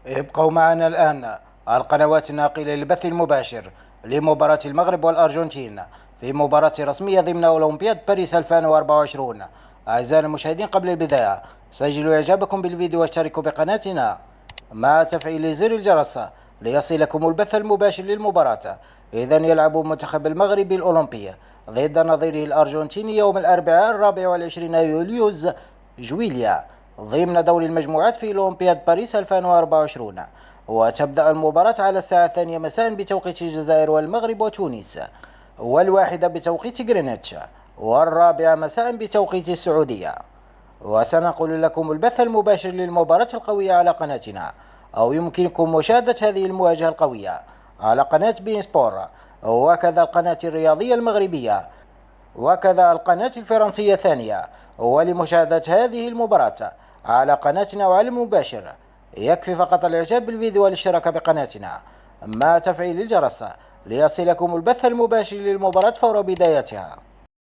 ابقوا معنا الآن القنوات الناقلة للبث المباشر لمباراة المغرب والأرجنتين في مباراة رسمية ضمن أولمبياد باريس 2024. أعزائنا المشاهدين، قبل البداية سجلوا إعجابكم بالفيديو واشتركوا بقناتنا مع تفعيل زر الجرس ليصلكم البث المباشر للمباراة. إذا يلعب منتخب المغرب الأولمبي ضد نظيره الأرجنتيني يوم الأربعاء 24 يوليوز جويليا ضمن دور المجموعات في أولمبياد باريس 2024. وتبدأ المباراة على الساعة 2 مساء بتوقيت الجزائر والمغرب وتونس، والواحدة بتوقيت غرينتش، والرابعة مساء بتوقيت السعودية. وسنقول لكم البث المباشر للمباراة القوية على قناتنا، أو يمكنكم مشاهدة هذه المواجهة القوية على قناة بين سبور، وكذا القناة الرياضية المغربية، وكذا القناة الفرنسية الثانية. ولمشاهدة هذه المباراة على قناتنا وعلى المباشر يكفي فقط الإعجاب بالفيديو والاشتراك بقناتنا مع تفعيل الجرس ليصلكم البث المباشر للمباراة فور بدايتها.